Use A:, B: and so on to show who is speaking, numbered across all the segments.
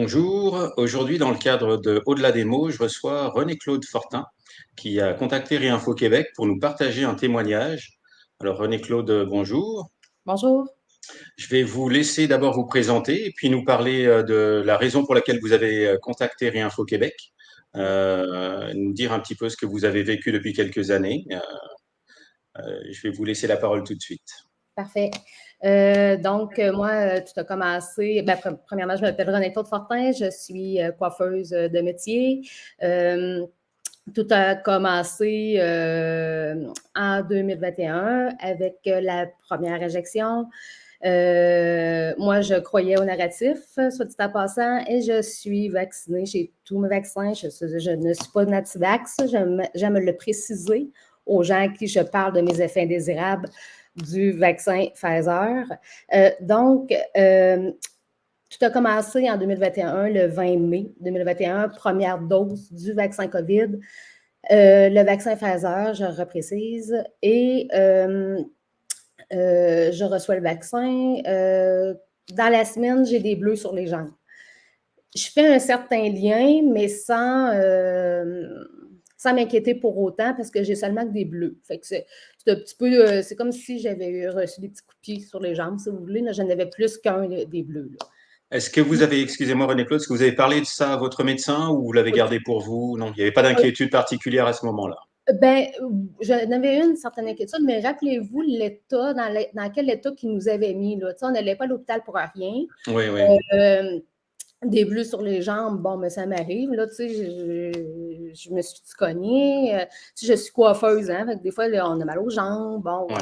A: Bonjour, aujourd'hui dans le cadre de Au-delà des mots, je reçois René-Claude Fortin qui a contacté Réinfo Québec pour nous partager un témoignage. Alors René-Claude, bonjour.
B: Bonjour.
A: Je vais vous laisser d'abord vous présenter et puis nous parler de la raison pour laquelle vous avez contacté Réinfo Québec, nous dire un petit peu ce que vous avez vécu depuis quelques années. Je vais vous laisser la parole tout de suite.
B: Parfait. Moi, tout a commencé. Premièrement, je m'appelle René-Claude Fortin, je suis coiffeuse de métier. Tout a commencé en 2021 avec la première injection. Moi, je croyais au narratif, soit dit en passant, et je suis vaccinée. J'ai tous mes vaccins. Je ne suis pas anti-vax. J'aime le préciser aux gens à qui je parle de mes effets indésirables du vaccin Pfizer. Tout a commencé en 2021, le 20 mai 2021, première dose du vaccin COVID. Le vaccin Pfizer, je reprécise, et je reçois le vaccin. Dans la semaine, j'ai des bleus sur les jambes. Je fais un certain lien, mais sans m'inquiéter pour autant, parce que j'ai seulement que des bleus. Fait que c'est un petit peu, c'est comme si j'avais reçu des petits coups de pied sur les jambes, si vous voulez. Là, je n'avais plus qu'un des bleus. Là.
A: Est-ce que vous avez, excusez-moi René-Claude, est-ce que vous avez parlé de ça à votre médecin ou vous l'avez
B: Oui.
A: gardé pour vous? Non, il n'y avait pas d'inquiétude particulière à ce moment-là.
B: Ben, j'en avais une certaine inquiétude, mais rappelez-vous l'état, dans quel état qu'ils nous avaient mis. Là. On n'allait pas à l'hôpital pour rien.
A: Oui, oui.
B: Des bleus sur les jambes, bon, mais ça m'arrive, là, tu sais, je me suis cognée, je suis coiffeuse, hein, fait que des fois, là, on a mal aux jambes, bon,
A: Ouais.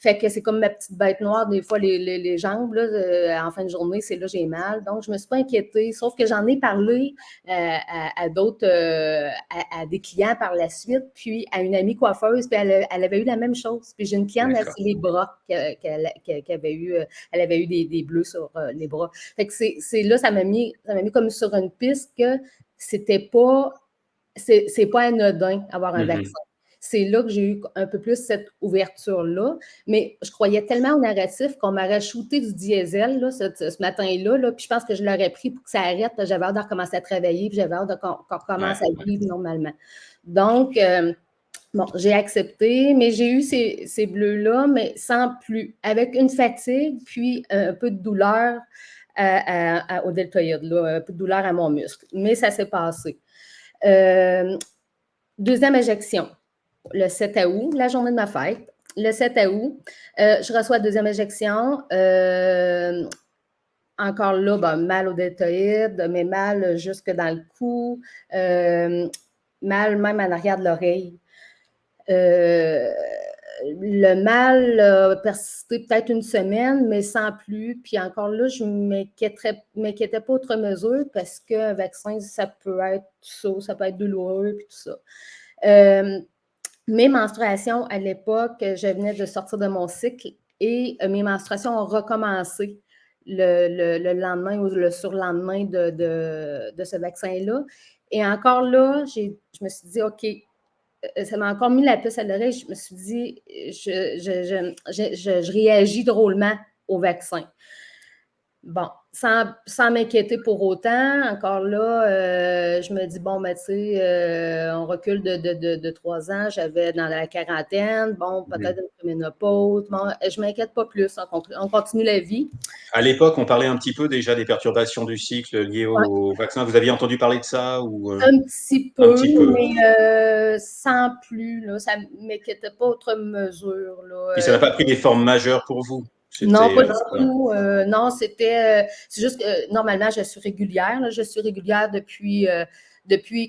B: fait que c'est comme ma petite bête noire, des fois, les jambes, là, en fin de journée, c'est là j'ai mal, donc je me suis pas inquiétée, sauf que j'en ai parlé à d'autres, à des clients par la suite, puis à une amie coiffeuse, puis elle avait eu la même chose, puis j'ai une cliente, c'est les bras qu'elle avait eu, elle avait eu des bleus sur les bras. Fait que c'est là, ça m'a mis comme sur une piste que c'est pas anodin avoir un vaccin. C'est là que j'ai eu un peu plus cette ouverture-là. Mais je croyais tellement au narratif qu'on m'aurait shooté du diesel là, ce matin-là. Là, puis je pense que je l'aurais pris pour que ça arrête. J'avais hâte de recommencer à travailler, puis j'avais hâte qu'on recommence à vivre normalement. Donc, bon, j'ai accepté, mais j'ai eu ces bleus-là, mais sans plus, avec une fatigue, puis un peu de douleur au deltoïde, là, un peu de douleur à mon muscle. Mais ça s'est passé. Deuxième injection, le 7 août, la journée de ma fête. Le 7 août, je reçois la deuxième injection. Encore là, ben, mal au deltoïde, mais mal jusque dans le cou, mal même en arrière de l'oreille. Le mal a persisté peut-être une semaine, mais sans plus. Puis encore là, je ne m'inquiétais pas outre mesure parce qu'un vaccin, ça peut être ça peut être douloureux, puis tout ça. Mes menstruations, à l'époque, je venais de sortir de mon cycle et mes menstruations ont recommencé le lendemain ou le surlendemain de ce vaccin-là. Et encore là, je me suis dit, OK, ça m'a encore mis la puce à l'oreille. Je me suis dit, je réagis drôlement au vaccin. Bon, sans m'inquiéter pour autant, encore là, je me dis, bon, ben, tu sais, on recule de 3 ans, j'avais dans la quarantaine, bon, peut-être une ménopause, bon, je ne m'inquiète pas plus, on continue la vie.
A: À l'époque, on parlait un petit peu déjà des perturbations du cycle liées au vaccin. Vous aviez entendu parler de ça ou
B: Un petit peu, mais sans plus, là, ça ne m'inquiétait pas outre mesure. Là,
A: Puis ça n'a pas pris des formes majeures pour vous?
B: Non, pas du tout. Non, c'est juste que normalement, je suis régulière. Là, je suis régulière depuis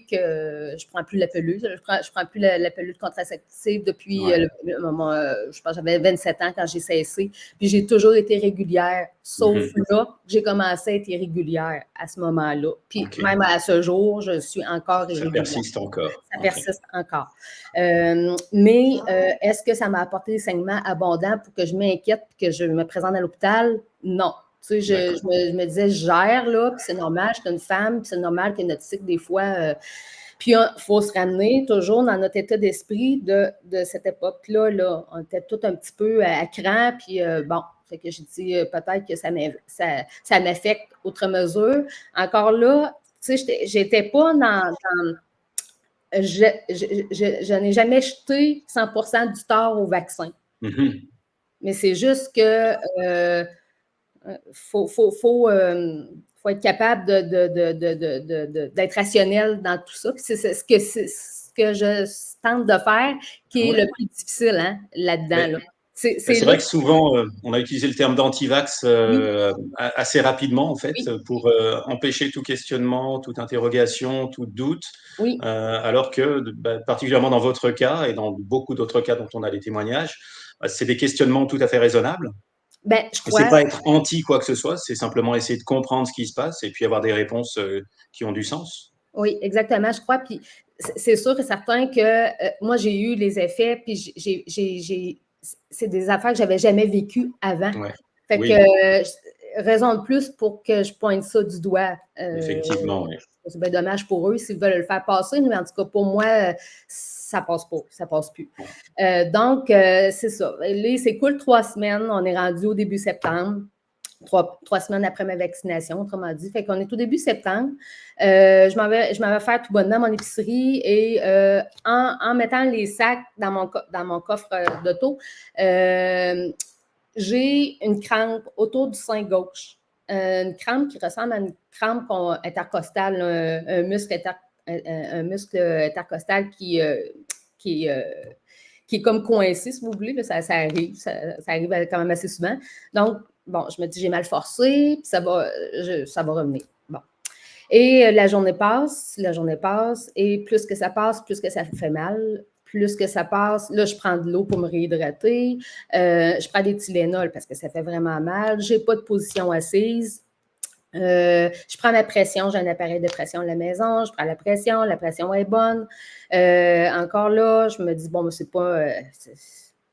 B: que je ne prends plus la pelule. Je prends plus la pelule contraceptive depuis, je pense que j'avais 27 ans quand j'ai cessé. Puis j'ai toujours été régulière, sauf là, j'ai commencé à être irrégulière à ce moment-là. Puis même à ce jour, je suis encore irrégulière.
A: Ça persiste encore.
B: Ça persiste encore. Mais est-ce que ça m'a apporté des saignements abondants pour que je m'inquiète et que je me présente à l'hôpital? Non. Tu sais, je me disais, je gère, là, puis c'est normal, je suis une femme, puis c'est normal que notre cycle, des fois. Puis, il faut se ramener toujours dans notre état d'esprit de cette époque-là. Là. On était tous un petit peu à cran, puis bon, fait que j'ai dit peut-être que ça m'affecte outre mesure. Encore là, tu sais, j'étais pas je n'ai jamais jeté 100% du tort au vaccin.
A: Mhm.
B: Mais c'est juste que faut être capable d'être rationnel dans tout ça. Puis c'est ce que je tente de faire qui est le plus difficile là-dedans. Là.
A: C'est vrai que souvent, on a utilisé le terme d'antivax assez rapidement, en fait, pour empêcher tout questionnement, toute interrogation, tout doute.
B: Oui.
A: Alors que, particulièrement dans votre cas et dans beaucoup d'autres cas dont on a les témoignages, c'est des questionnements tout à fait raisonnables.
B: Ben, je crois.
A: C'est pas être anti quoi que ce soit, c'est simplement essayer de comprendre ce qui se passe et puis avoir des réponses qui ont du sens.
B: Oui, exactement, je crois. Puis c'est sûr et certain que moi, j'ai eu les effets, puis c'est des affaires que j'avais jamais vécues avant.
A: Ouais.
B: Fait que raison de plus pour que je pointe ça du doigt.
A: Effectivement, oui.
B: C'est bien dommage pour eux s'ils veulent le faire passer, mais en tout cas, pour moi, ça passe pas, ça passe plus. Donc, c'est ça. Là, il s'écoule 3 semaines. On est rendu au début septembre. 3 semaines après ma vaccination, autrement dit. Fait qu'on est au début septembre. Je m'en vais faire tout bonnement mon épicerie et en mettant les sacs dans mon coffre d'auto, j'ai une crampe autour du sein gauche. Une crampe qui ressemble à une crampe intercostale, un muscle intercostal qui est comme coincé, si vous voulez. Là, ça arrive. Ça arrive quand même assez souvent. Donc, bon, je me dis, j'ai mal forcé, puis ça va revenir. Bon. Et la journée passe, et plus que ça passe, plus que ça fait mal. Plus que ça passe, là, je prends de l'eau pour me réhydrater. Je prends des Tylenol parce que ça fait vraiment mal. Je n'ai pas de position assise. Je prends ma pression, j'ai un appareil de pression à la maison, je prends la pression est bonne. Encore là, je me dis, bon, c'est pas.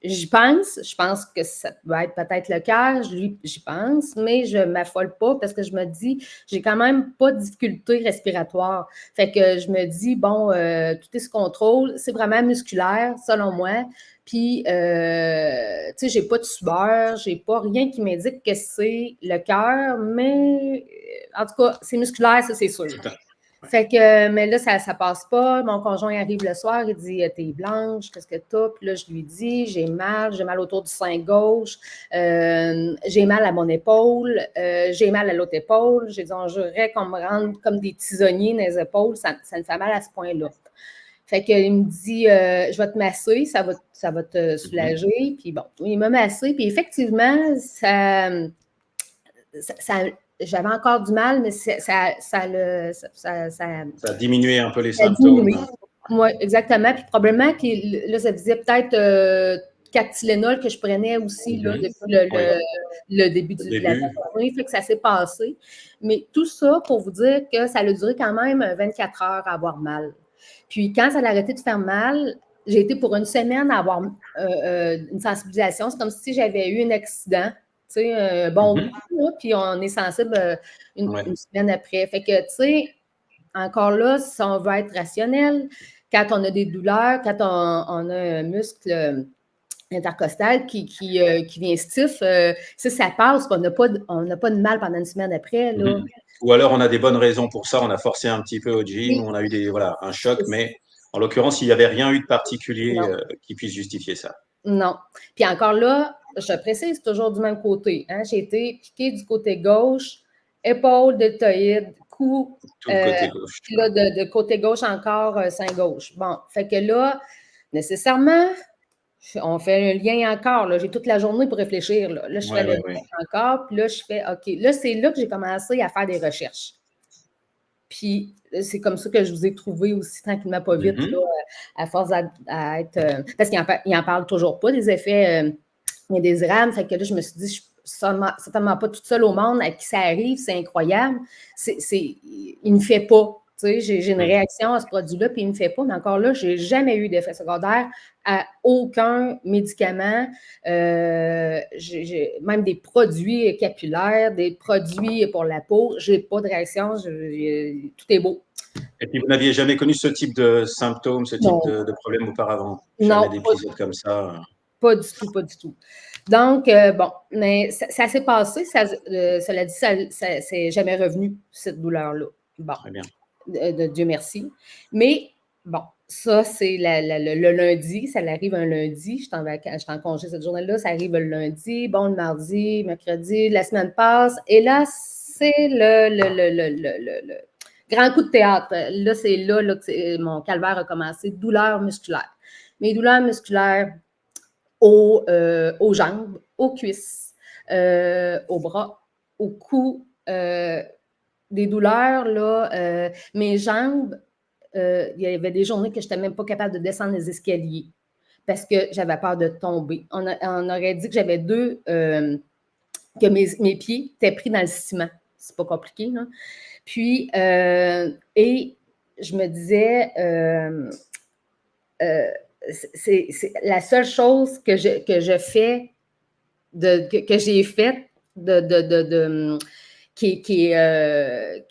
B: Je pense que ça va être peut-être le cas, j'y pense, mais je ne m'affole pas parce que je me dis, j'ai quand même pas de difficulté respiratoire. Fait que je me dis, bon, tout est sous contrôle, c'est vraiment musculaire, selon moi. Puis, tu sais, j'ai pas de sueur, j'ai pas rien qui m'indique que c'est le cœur, mais en tout cas, c'est musculaire, ça, c'est sûr. Fait que, mais là, ça passe pas. Mon conjoint arrive le soir, il dit t'es blanche, qu'est-ce que t'as? Puis là, je lui dis j'ai mal autour du sein gauche, j'ai mal à mon épaule, j'ai mal à l'autre épaule. J'ai dit on jurerait qu'on me rende comme des tisonniers dans les épaules, ça me fait mal à ce point-là. Fait qu'il me dit je vais te masser, ça va te soulager. Puis bon, il m'a massé, puis effectivement, j'avais encore du mal, mais ça
A: a diminué un peu les symptômes.
B: Oui, exactement. Puis probablement que là, ça faisait peut-être 4 Tylenol que je prenais aussi là, depuis le début de la journée. Fait que ça s'est passé. Mais tout ça pour vous dire que ça a duré quand même 24 heures à avoir mal. Puis quand ça a arrêté de faire mal, j'ai été pour une semaine à avoir une sensibilisation. C'est comme si j'avais eu un accident. Tu sais, un bon coup, là, puis on est sensible une semaine après. Fait que, tu sais, encore là, si on veut être rationnel, quand on a des douleurs, quand on a un muscle intercostal qui vient stiff, ça passe, on n'a pas de mal pendant une semaine après. Là.
A: Ou alors, on a des bonnes raisons pour ça, on a forcé un petit peu au gym, on a eu un choc, mais en l'occurrence, il n'y avait rien eu de particulier qui puisse justifier ça.
B: Non. Puis encore là, je précise, toujours du même côté. Hein? J'ai été piquée du côté gauche, épaule deltoïde, cou.
A: Tout le côté gauche.
B: Puis là, de côté gauche encore, sein gauche. Bon, fait que là, nécessairement, on fait un lien encore. Là. J'ai toute la journée pour réfléchir. Là, je fais le lien encore. Puis là, je fais OK. Là, c'est là que j'ai commencé à faire des recherches. Puis c'est comme ça que je vous ai trouvé aussi tranquillement, pas vite, là, à force à être. Parce qu'il n'en parle toujours pas des effets indésirables. Fait que là, je me suis dit, je suis certainement pas toute seule au monde à qui ça arrive, c'est incroyable. Il ne me fait pas. Tu sais, j'ai une réaction à ce produit-là, puis il ne me fait pas. Mais encore là, je n'ai jamais eu d'effet secondaire à aucun médicament. Même des produits capillaires, des produits pour la peau, je n'ai pas de réaction. Tout est beau.
A: Et puis, vous n'aviez jamais connu ce type de symptômes, ce type
B: Non,
A: de problème auparavant?
B: non,
A: Jamais d'épisode comme ça?
B: pas du tout, pas du tout. Donc, bon, mais ça s'est passé, cela dit, ça c'est jamais revenu, cette douleur-là. Bon,
A: Très bien.
B: de Dieu merci. Mais bon, ça, c'est le lundi, ça arrive un lundi, je suis en congé cette journée-là, ça arrive le lundi, bon, le mardi, mercredi, la semaine passe, et là, c'est le grand coup de théâtre. Là, c'est là que mon calvaire a commencé, douleur musculaire. Mes douleurs musculaires aux jambes, aux cuisses, aux bras, au cou, des douleurs, là, mes jambes, il y avait des journées que je n'étais même pas capable de descendre les escaliers parce que j'avais peur de tomber. On aurait dit que j'avais que mes pieds étaient pris dans le ciment. C'est pas compliqué, là. Puis, et je me disais, c'est la seule chose que je fais, que j'ai faite, qui est,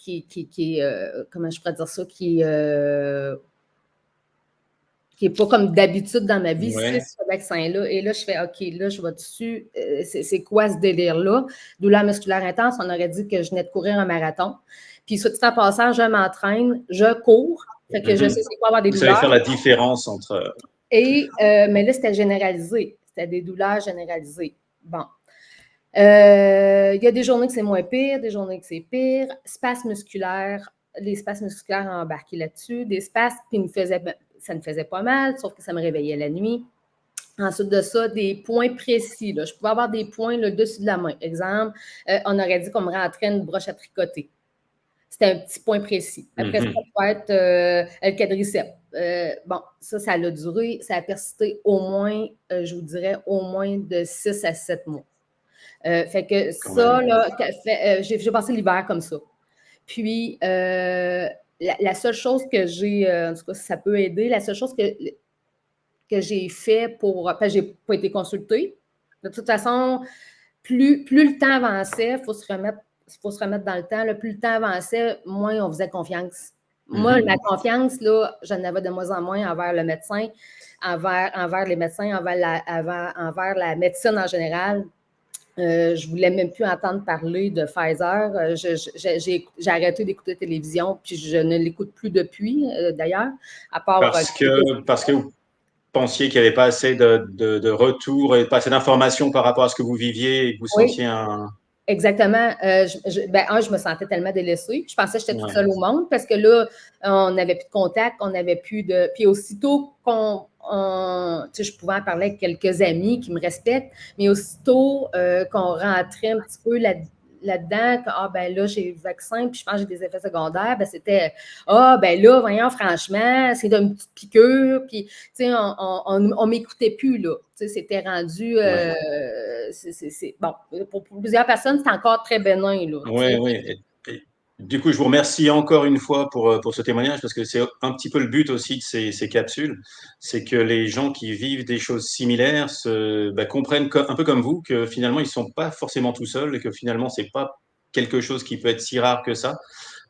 B: comment je pourrais dire ça, qui est pas comme d'habitude dans ma vie, c'est
A: Ouais.
B: ce vaccin-là. Et là, je fais, OK, là, je vais dessus. C'est quoi ce délire-là? Douleur musculaire intense, on aurait dit que je venais de courir un marathon. Puis, soit dit en passant, je m'entraîne, je cours. Fait que je sais c'est quoi avoir des
A: Vous savez
B: douleurs.
A: faire la différence entre...
B: Et, mais là, c'était généralisé. C'était des douleurs généralisées. Bon. Il y a des journées que c'est moins pire, des journées que c'est pire. Spasmes musculaires, les spasmes musculaires ont embarqué là-dessus. Des spasmes, puis ça me faisait pas mal, sauf que ça me réveillait la nuit. Ensuite de ça, des points précis. Là. Je pouvais avoir des points le dessus de la main. Exemple, on aurait dit qu'on me rentrait une broche à tricoter. C'était un petit point précis. Après, ça peut être le quadriceps. Bon, ça a duré, ça a persisté au moins, je vous dirais, au moins de 6 à 7 mois. Fait que ça, là, j'ai passé l'hiver comme ça. Puis, la seule chose que j'ai, en tout cas, si ça peut aider, la seule chose que j'ai fait pour. J'ai pas été consultée. De toute façon, plus le temps avançait, il faut se remettre dans le temps. Là, plus le temps avançait, moins on faisait confiance. Moi, la confiance, là, j'en avais de moins en moins envers le médecin, envers les médecins, envers la médecine en général. Je ne voulais même plus entendre parler de Pfizer. J'ai arrêté d'écouter la télévision, puis je ne l'écoute plus depuis, d'ailleurs, à part...
A: Parce que vous pensiez qu'il n'y avait pas assez de retours et pas assez d'informations par rapport à ce que vous viviez et que vous
B: Oui,
A: sentiez un...
B: exactement. Je me sentais tellement délaissée. Je pensais que j'étais toute
A: Ouais.
B: seule au monde parce que là, on n'avait plus de contact, on n'avait plus de... Puis aussitôt je pouvais en parler avec quelques amis qui me respectent, mais aussitôt qu'on rentrait un petit peu là-dedans, ben là, j'ai le vaccin, puis je pense que j'ai des effets secondaires, ben c'était, ben là, voyons, franchement, c'est d'une petite piqûre, puis, tu sais, on m'écoutait plus, là. Tu sais, c'était rendu, bon, pour plusieurs personnes, c'est encore très bénin, là, tu
A: Oui,
B: sais.
A: oui. Du coup, je vous remercie encore une fois pour ce témoignage, parce que c'est un petit peu le but aussi de ces capsules, c'est que les gens qui vivent des choses similaires comprennent un peu comme vous que finalement, ils ne sont pas forcément tout seuls et que finalement, ce n'est pas quelque chose qui peut être si rare que ça.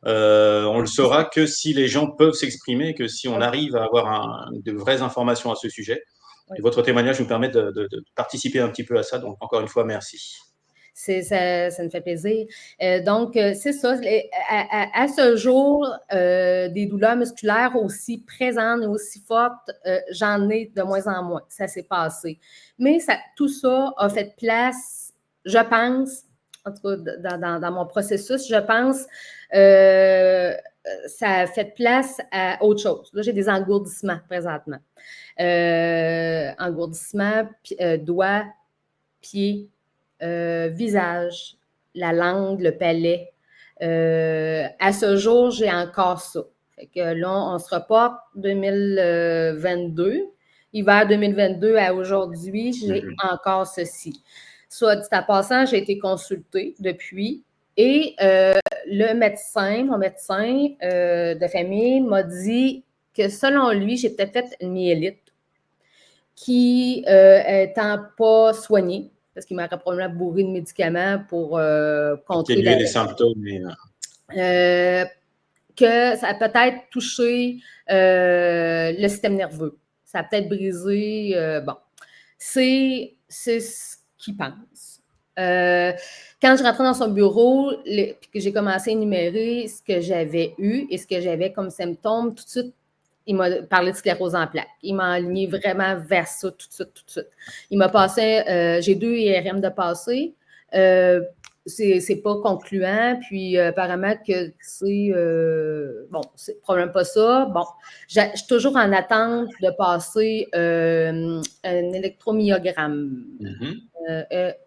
A: On le saura que si les gens peuvent s'exprimer, que si on
B: Oui,
A: arrive à avoir de vraies informations à ce sujet.
B: oui.
A: Et votre témoignage nous permet de participer un petit peu à ça. Donc, encore une fois, merci.
B: Ça me fait plaisir. Donc, c'est ça. À ce jour, des douleurs musculaires aussi présentes et aussi fortes, j'en ai de moins en moins. Ça s'est passé. Mais tout ça a fait place, je pense, en tout cas dans mon processus, je pense, ça a fait place à autre chose. Là, j'ai des engourdissements présentement. Engourdissements, doigts, pieds, visage, la langue, le palais. À ce jour, j'ai encore ça. Fait que là, on se reporte 2022. Hiver 2022 à aujourd'hui, j'ai encore ceci. Soit dit en passant, j'ai été consultée depuis et mon médecin de famille m'a dit que selon lui, j'ai peut-être fait une myélite qui, étant pas soignée, parce qu'il m'aurait probablement bourré de médicaments pour contrer
A: Atténuer les symptômes.
B: euh, que ça a peut-être touché le système nerveux. Ça a peut-être brisé, bon. C'est ce qu'il pense. Quand je rentrais dans son bureau, puis que j'ai commencé à énumérer ce que j'avais eu et ce que j'avais comme symptômes, tout de suite, il m'a parlé de sclérose en plaques. Il m'a aligné vraiment vers ça tout de suite, tout de suite. Il m'a passé, j'ai 2 IRM de passé. C'est pas concluant, puis apparemment que c'est bon, c'est probablement pas ça. Bon, je suis toujours en attente de passer un électromyogramme,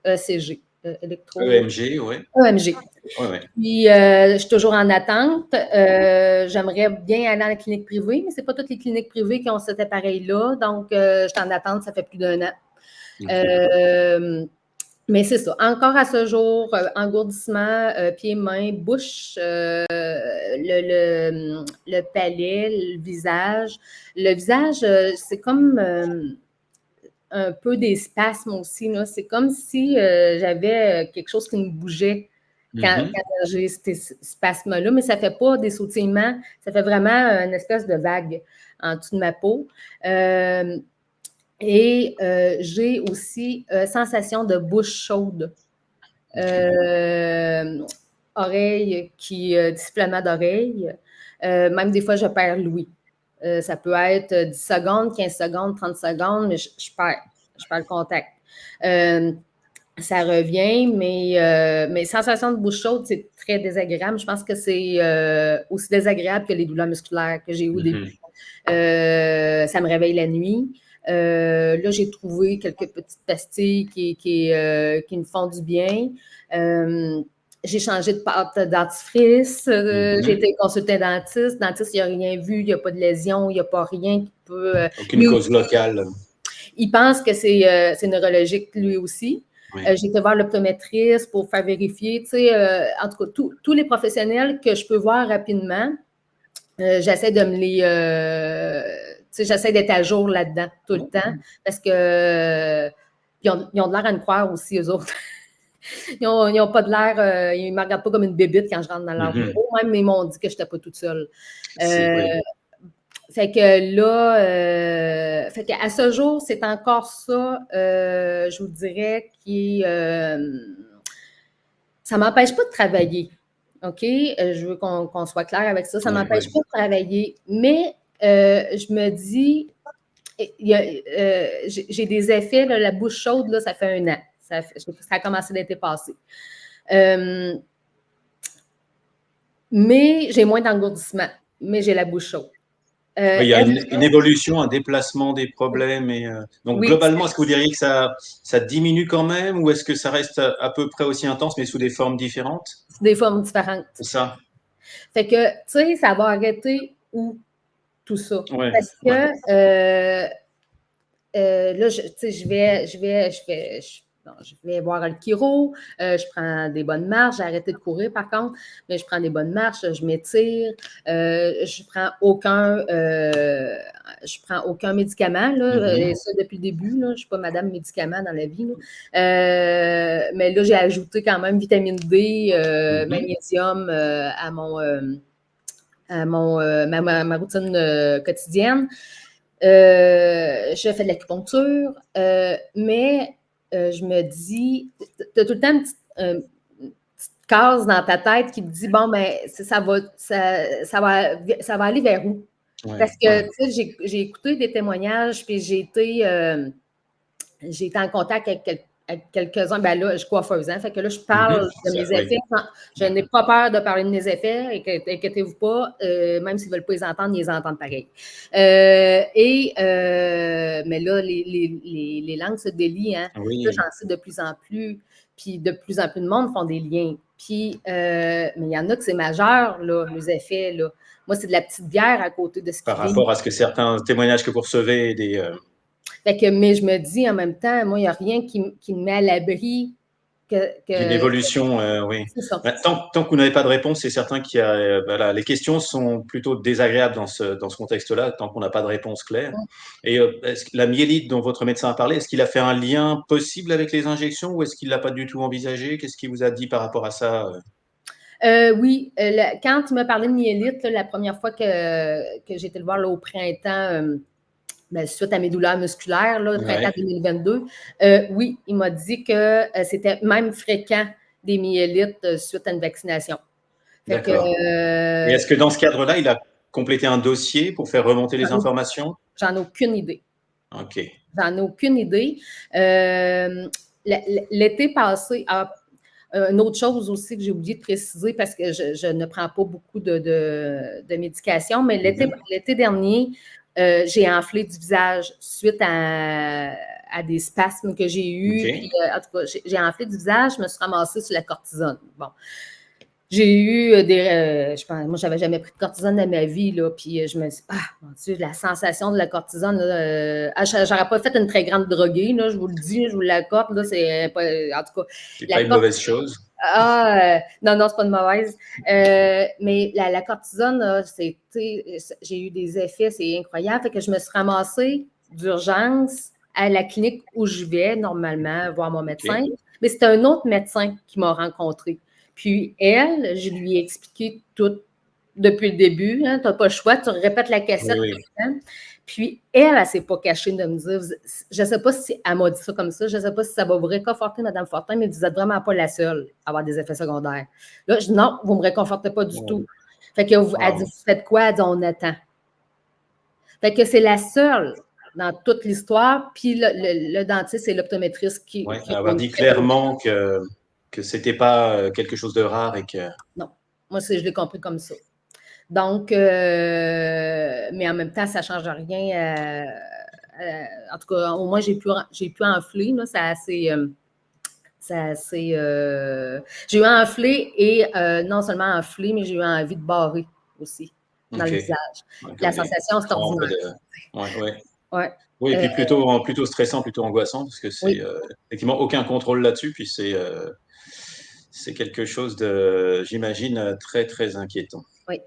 B: ECG,
A: EMG, oui.
B: EMG.
A: Ouais, ouais.
B: Puis je suis toujours en attente. J'aimerais bien aller dans la clinique privée, mais c'est pas toutes les cliniques privées qui ont cet appareil-là. Donc, je suis en attente, ça fait plus d'1 an. Mais c'est ça. Encore à ce jour, engourdissement, pieds, mains, bouche, le palais, le visage. Le visage, c'est comme un peu des spasmes aussi. Là. C'est comme si j'avais quelque chose qui me bougeait quand j'ai ces spasmes-là, mais ça ne fait pas des sautillements, ça fait vraiment une espèce de vague en dessous de ma peau. Et j'ai aussi sensation de bouche chaude. Oreille sifflement d'oreille. Même des fois, je perds l'ouïe. Ça peut être 10 secondes, 15 secondes, 30 secondes, mais je perds le contact. Ça revient, mais sensation de bouche chaude, c'est très désagréable. Je pense que c'est aussi désagréable que les douleurs musculaires que j'ai eues au début. Ça me réveille la nuit. Là, j'ai trouvé quelques petites pastilles qui me font du bien. J'ai changé de pâte dentifrice. J'ai été consulter un dentiste. Le dentiste, il n'a rien vu, il n'y a pas de lésion, il n'y a pas rien qui peut.
A: Aucune cause locale.
B: Il pense que c'est neurologique lui aussi. Oui. J'ai été voir l'optométriste pour faire vérifier. Tu sais, en tout cas, tous les professionnels que je peux voir rapidement, j'essaie de me les. Tu sais, j'essaie d'être à jour là-dedans tout le temps parce que ils ont de l'air à me croire aussi, eux autres. Ils n'ont pas de l'air, ils ne me regardent pas comme une bébite quand je rentre dans leur bureau. Même, ils m'ont dit que je n'étais pas toute seule. Fait que là, fait qu'à ce jour, c'est encore ça, je vous dirais, ça ne m'empêche pas de travailler. OK? Je veux qu'on soit clair avec ça. Ça ne m'empêche pas de travailler. Mais je me dis, j'ai des effets, là, la bouche chaude, là, ça fait 1 an. Ça a commencé l'été passé. Mais j'ai moins d'engourdissement. Mais j'ai la bouche chaude.
A: Il y a une évolution, un déplacement des problèmes. Donc, globalement, est-ce que vous diriez que ça diminue quand même ou est-ce que ça reste à peu près aussi intense, mais sous des formes différentes?
B: Sous des formes différentes.
A: C'est ça.
B: Fait que, tu sais, ça va arrêter où tout ça? Parce que là, tu sais, je vais voir le chiro, je prends des bonnes marches, j'ai arrêté de courir par contre, mais je prends des bonnes marches, je m'étire, je prends aucun médicament, là, et ça depuis le début, là, je ne suis pas madame médicament dans la vie, là. Mais là, j'ai ajouté quand même vitamine D, magnésium à ma routine quotidienne. Je fais de l'acupuncture, mais je me dis, tu as tout le temps une petite case dans ta tête qui te dit, bon, ben, ça va aller vers où? Parce que, tu sais, j'ai écouté des témoignages, puis j'ai été en contact avec quelques-uns, ben là, je suis coiffeuse, hein, fait que là, je parle de mes effets. Je n'ai pas peur de parler de mes effets, inquiétez-vous pas, même s'ils ne veulent pas les entendre, ils les entendent pareil. Mais là, les langues se délient, hein. Là, j'en sais de plus en plus, puis de plus en plus de monde font des liens. Puis, mais il y en a que c'est majeur, là, les effets, là. Moi, c'est de la petite bière à côté de ce qui
A: Par rapport à ce que certains témoignages que vous recevez,
B: mais je me dis en même temps, moi, il n'y a rien qui me met à l'abri
A: d'une évolution, oui. Tant que vous n'avez pas de réponse, c'est certain qu'il y a. Voilà, les questions sont plutôt désagréables dans ce contexte-là, tant qu'on n'a pas de réponse claire. Et la myélite dont votre médecin a parlé, est-ce qu'il a fait un lien possible avec les injections ou est-ce qu'il ne l'a pas du tout envisagé? Qu'est-ce qu'il vous a dit par rapport à ça?
B: Oui, quand il m'a parlé de myélite, la première fois que j'ai été le voir là, au printemps, suite à mes douleurs musculaires, là, printemps 2022, oui, il m'a dit que c'était même fréquent des myélites suite à une vaccination.
A: D'accord. Et est-ce que dans ce cadre-là, il a complété un dossier pour faire remonter les informations?
B: J'en ai aucune idée.
A: OK.
B: J'en ai aucune idée. L'été passé, une autre chose aussi que j'ai oublié de préciser parce que je ne prends pas beaucoup de médication, mais l'été dernier, j'ai enflé du visage suite à des spasmes que j'ai eus.
A: OK.
B: Puis, en tout cas, j'ai enflé du visage, je me suis ramassée sur la cortisone. Bon. J'ai eu je pense, moi, j'avais jamais pris de cortisone de ma vie, là, puis je me dis, ah, mon Dieu, la sensation de la cortisone, là, j'aurais pas fait une très grande droguée, là, je vous le dis, je vous l'accorde, là, c'est pas, en tout cas,
A: C'est pas une mauvaise chose.
B: Non, non, c'est pas une mauvaise. Mais la cortisone, j'ai eu des effets, c'est incroyable. Fait que je me suis ramassée d'urgence à la clinique où je vais normalement voir mon médecin.
A: Okay.
B: Mais c'était un autre médecin qui m'a rencontrée. Puis elle, je lui ai expliqué tout depuis le début. Hein, tu n'as pas le choix, tu répètes la cassette.
A: Oui.
B: Puis elle ne s'est pas cachée de me dire, je ne sais pas si elle m'a dit ça comme ça, je ne sais pas si ça va vous réconforter, Mme Fortin, mais vous n'êtes vraiment pas la seule à avoir des effets secondaires. Là, je dis non, vous ne me réconfortez pas du tout. Fait que elle dit, vous faites quoi? Elle dit, on attend. Fait que c'est la seule dans toute l'histoire, puis le dentiste et l'optométriste qui
A: avoir dit clairement que c'était pas quelque chose de rare et que...
B: Non, moi, je l'ai compris comme ça. Donc, mais en même temps, ça ne change rien. En tout cas, au moins, j'ai pu enfler. Là, j'ai eu enflé et non seulement enflé, mais j'ai eu envie de barrer aussi dans le visage. La sensation, c'est ordinaire.
A: Oui, et puis plutôt stressant, plutôt angoissant, parce que c'est effectivement aucun contrôle là-dessus, puis c'est quelque chose de, j'imagine, très, très inquiétant.
B: Oui.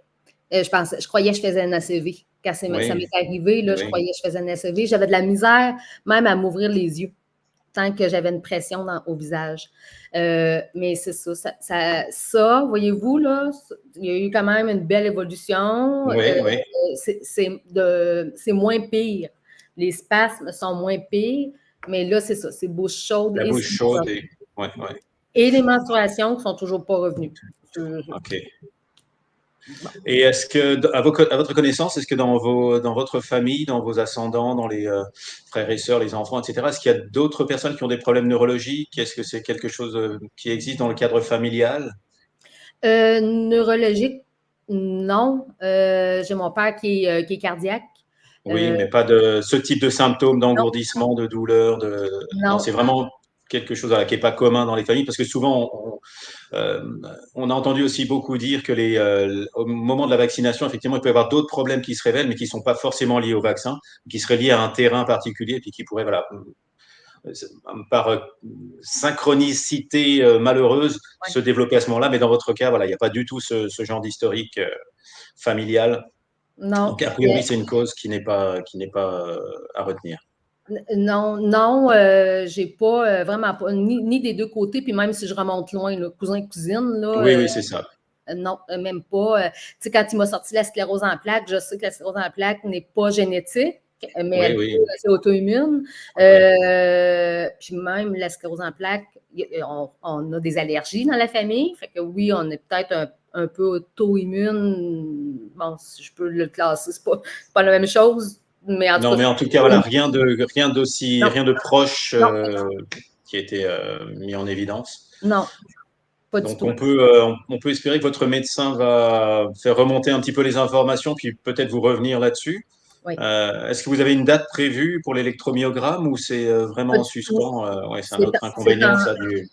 B: Je croyais que je faisais un ACV. Quand ça m'est arrivé, là, je croyais que je faisais un ACV. J'avais de la misère même à m'ouvrir les yeux, tant que j'avais une pression au visage. Mais c'est ça, voyez-vous, là, il y a eu quand même une belle évolution. C'est moins pire. Les spasmes sont moins pires, mais là, c'est ça, c'est bouche chaude.
A: La bouche chaude
B: et les menstruations qui ne sont toujours pas revenues.
A: OK. Et est-ce que, à votre connaissance, est-ce que dans votre famille, dans vos ascendants, dans les frères et sœurs, les enfants, etc., est-ce qu'il y a d'autres personnes qui ont des problèmes neurologiques? Est-ce que c'est quelque chose qui existe dans le cadre familial?
B: Neurologique, non. J'ai mon père qui est cardiaque.
A: Oui, mais pas de ce type de symptômes d'engourdissement, de douleur. Non, c'est vraiment quelque chose qui n'est pas commun dans les familles, parce que souvent, on a entendu aussi beaucoup dire que au moment de la vaccination, effectivement, il peut y avoir d'autres problèmes qui se révèlent, mais qui ne sont pas forcément liés au vaccin, qui seraient liés à un terrain particulier, puis qui pourraient, voilà, par synchronicité malheureuse, se développer à ce moment-là. Mais dans votre cas, voilà, il n'y a pas du tout ce genre d'historique familial.
B: Non.
A: Donc, a priori, c'est une cause qui n'est pas à retenir.
B: Non, j'ai pas vraiment pas, ni des deux côtés, puis même si je remonte loin, là, cousin-cousine, là.
A: Oui, c'est ça.
B: Non, même pas. Tu sais, quand il m'a sorti la sclérose en plaques, je sais que la sclérose en plaques n'est pas génétique, mais c'est auto-immune. Puis même la sclérose en plaques, on a des allergies dans la famille. Fait que oui, on est peut-être un peu auto-immune. Bon, si je peux le classer, c'est pas la même chose. Mais en
A: tout cas, voilà, rien de proche qui a été mis en évidence.
B: Non, pas du
A: Donc,
B: tout.
A: on peut espérer que votre médecin va faire remonter un petit peu les informations, puis peut-être vous revenir là-dessus.
B: Oui.
A: Est-ce que vous avez une date prévue pour l'électromyogramme ou c'est vraiment en suspens? C'est un autre inconvénient, ça, du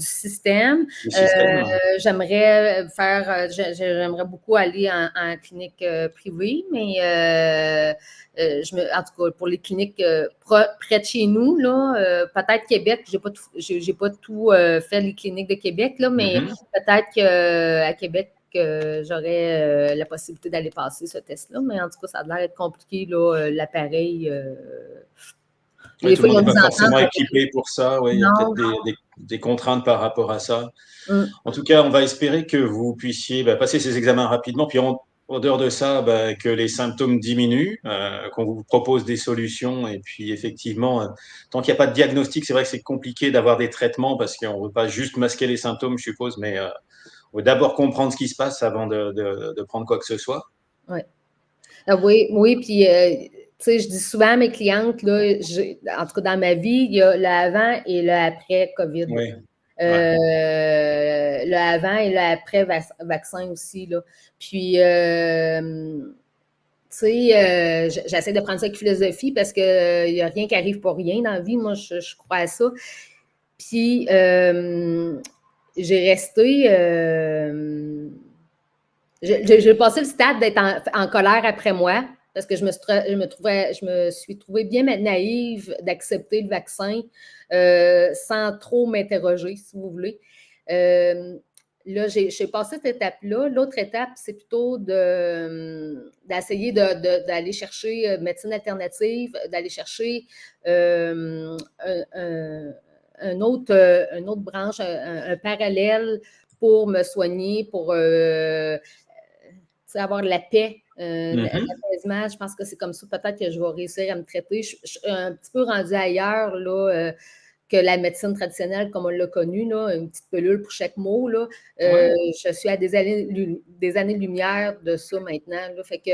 B: système. J'aimerais beaucoup aller en clinique privée, mais en tout cas, pour les cliniques près de chez nous, là, peut-être Québec, j'ai pas tout fait les cliniques de Québec, là, mais peut-être qu'à Québec, j'aurais la possibilité d'aller passer ce test-là, mais en tout cas, ça a l'air d'être compliqué, là, l'appareil.
A: Ouais,
B: Des
A: tout le
B: fois, ils
A: monde
B: ont
A: n'est
B: des
A: pas forcément
B: ententes.
A: équipé pour ça. Ouais, il y a peut-être
B: Non,
A: des contraintes par rapport à ça.
B: non.
A: En tout cas, on va espérer que vous puissiez passer ces examens rapidement, puis en dehors de ça, que les symptômes diminuent, qu'on vous propose des solutions. Et puis effectivement, tant qu'il n'y a pas de diagnostic, c'est vrai que c'est compliqué d'avoir des traitements parce qu'on ne veut pas juste masquer les symptômes, je suppose, mais on veut d'abord comprendre ce qui se passe avant de prendre quoi que ce soit.
B: Ouais. Ah oui, oui, puis tu sais, je dis souvent à mes clientes, là, en tout cas dans ma vie, il y a le avant et le après COVID.
A: Oui, ouais.
B: Le avant et le après vaccin aussi, là. Puis, tu sais, j'essaie de prendre ça avec philosophie parce qu'il n'y a rien qui arrive pour rien dans la vie. Moi, je crois à ça. Puis, j'ai resté. J'ai passé le stade d'être en colère après moi parce que je me suis trouvée bien naïve d'accepter le vaccin sans trop m'interroger, si vous voulez. Là, j'ai passé cette étape-là. L'autre étape, c'est plutôt d'essayer d'aller chercher médecine alternative, d'aller chercher une autre branche, un parallèle pour me soigner, pour avoir de la paix,
A: Mhm.
B: l'apaisement. Je pense que c'est comme ça peut-être que je vais réussir à me traiter. Je suis un petit peu rendue ailleurs là, que la médecine traditionnelle comme on l'a connue, là, une petite pilule pour chaque mot. Là.
A: Ouais.
B: Je suis à des années-lumière de ça maintenant. Là, fait que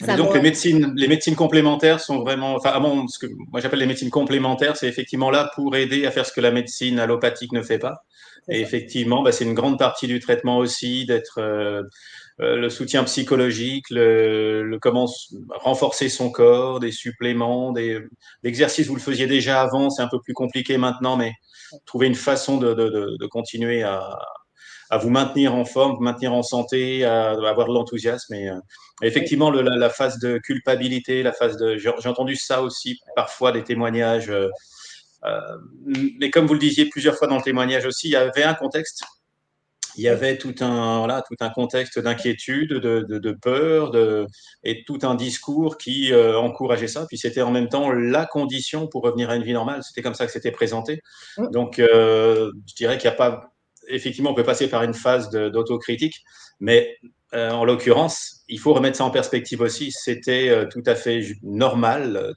B: ça
A: Disons
B: m'a.
A: que les médecines complémentaires sont vraiment, enfin, ce que moi j'appelle les médecines complémentaires, c'est effectivement là pour aider à faire ce que la médecine allopathique ne fait pas.
B: C'est
A: Et
B: ça.
A: effectivement, c'est une grande partie du traitement aussi, d'être le soutien psychologique, comment renforcer son corps, des suppléments, l'exercice, vous le faisiez déjà avant, c'est un peu plus compliqué maintenant, mais trouver une façon de continuer à vous maintenir en forme, vous maintenir en santé, à avoir de l'enthousiasme. Et
B: Oui,
A: effectivement, la phase de culpabilité, j'ai entendu ça aussi parfois des témoignages. Euh, mais comme vous le disiez plusieurs fois dans le témoignage aussi, il y avait un contexte. Il y
B: oui,
A: avait tout un contexte d'inquiétude, de peur, et tout un discours qui encourageait ça. Puis c'était en même temps la condition pour revenir à une vie normale. C'était comme ça que c'était présenté.
B: mm,
A: Donc, je dirais qu'il n'y a pas. Effectivement, on peut passer par une phase d'autocritique, mais en l'occurrence, il faut remettre ça en perspective aussi. C'était tout à fait normal.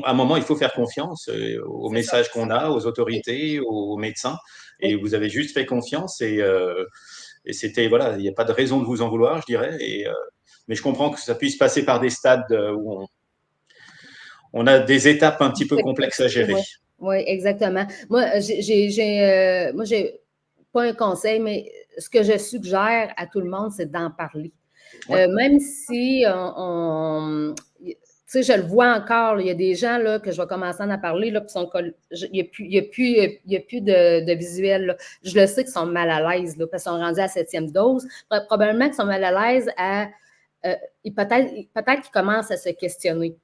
A: À un moment, il faut faire confiance aux
B: c'est ça.
A: messages qu'on a, aux
B: Oui,
A: autorités, aux médecins. Et
B: oui.
A: vous avez juste fait confiance et c'était, voilà, il n'y a pas de raison de vous en vouloir, je dirais. Mais je comprends que ça puisse passer par des stades où on a des étapes un petit peu complexes à gérer.
B: Oui, oui, exactement. Moi, j'ai pas un conseil, mais ce que je suggère à tout le monde, c'est d'en parler.
A: Ouais.
B: Même si tu sais, je le vois encore, là, il y a des gens là, que je vais commencer à en parler, là, puis il n'y a plus, il y a plus de visuel. Là. Je le sais qu'ils sont mal à l'aise, là, parce qu'ils sont rendus à la 7e dose. Probablement qu'ils sont mal à l'aise peut-être qu'ils commencent à se questionner.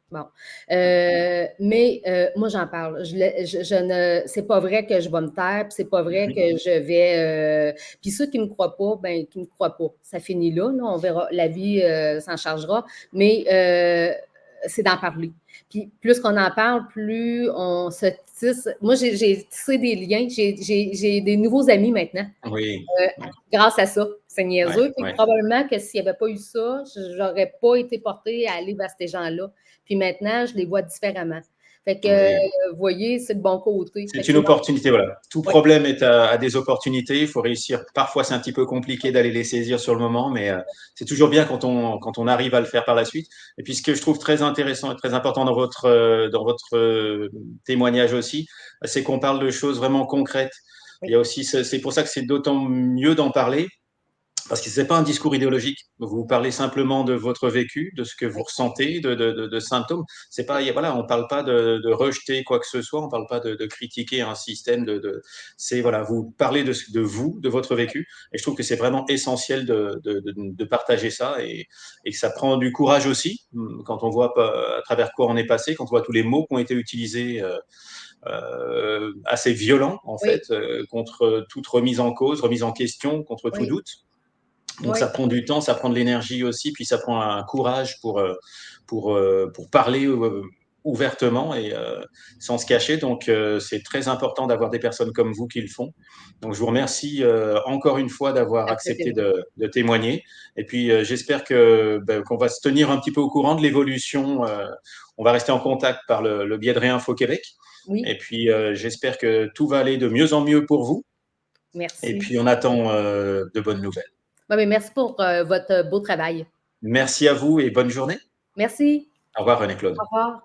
B: Bon. Mais moi, j'en parle. C'est pas vrai que je vais me taire, puis c'est pas vrai
A: Mhm.
B: que je vais. Puis ceux qui me croient pas, ben, qui me croient pas. Ça finit là, on verra. La vie s'en chargera. Mais c'est d'en parler. Puis plus qu'on en parle, plus on se tisse. Moi, j'ai tissé des liens. J'ai des nouveaux amis maintenant
A: Oui,
B: euh,
A: ouais,
B: grâce à ça. C'est
A: ouais,
B: niaiseux. Puis
A: ouais.
B: probablement que s'il n'y avait pas eu ça, je n'aurais pas été portée à aller vers ces gens-là. Puis maintenant, je les vois différemment. Fait que,
A: Oui.
B: vous voyez, c'est le bon côté. Fait
A: C'est
B: que
A: une
B: c'est
A: opportunité, voilà. Tout
B: oui,
A: problème a des opportunités. Il faut réussir. Parfois, c'est un petit peu compliqué d'aller les saisir sur le moment, mais c'est toujours bien quand on arrive à le faire par la suite. Et puis, ce que je trouve très intéressant et très important dans votre témoignage aussi, c'est qu'on parle de choses vraiment concrètes. Il y
B: oui,
A: a aussi, c'est pour ça que c'est d'autant mieux d'en parler parce que ce n'est pas un discours idéologique. Vous parlez simplement de votre vécu, de ce que vous
B: oui,
A: ressentez, de symptômes. C'est pas,
B: oui,
A: voilà, on ne parle pas de rejeter quoi que ce soit, on ne parle pas de critiquer un système. C'est, voilà, vous parlez de vous, de votre vécu. Et je trouve que c'est vraiment essentiel de partager ça et que ça prend du courage aussi quand on voit à travers quoi on est passé, quand on voit tous les mots qui ont été utilisés. Assez violents en
B: oui,
A: fait contre toute remise en cause, remise en question, contre tout
B: oui,
A: doute. Donc ça
B: oui,
A: prend du temps, ça prend de l'énergie aussi, puis ça prend un courage pour parler ouvertement et sans se cacher. Donc, c'est très important d'avoir des personnes comme vous qui le font. Donc, je vous remercie encore une fois d'avoir
B: Ça me fait
A: accepté
B: plaisir.
A: de témoigner. Et puis, j'espère qu'on va se tenir un petit peu au courant de l'évolution. On va rester en contact par le biais de Réinfo Québec. Et
B: Oui,
A: puis, j'espère que tout va aller de mieux en mieux pour vous. Et
B: merci.
A: puis, on attend de bonnes nouvelles.
B: Ouais, mais merci pour votre beau travail.
A: Merci à vous et bonne journée.
B: Merci.
A: Au revoir, René-Claude.
B: Au revoir.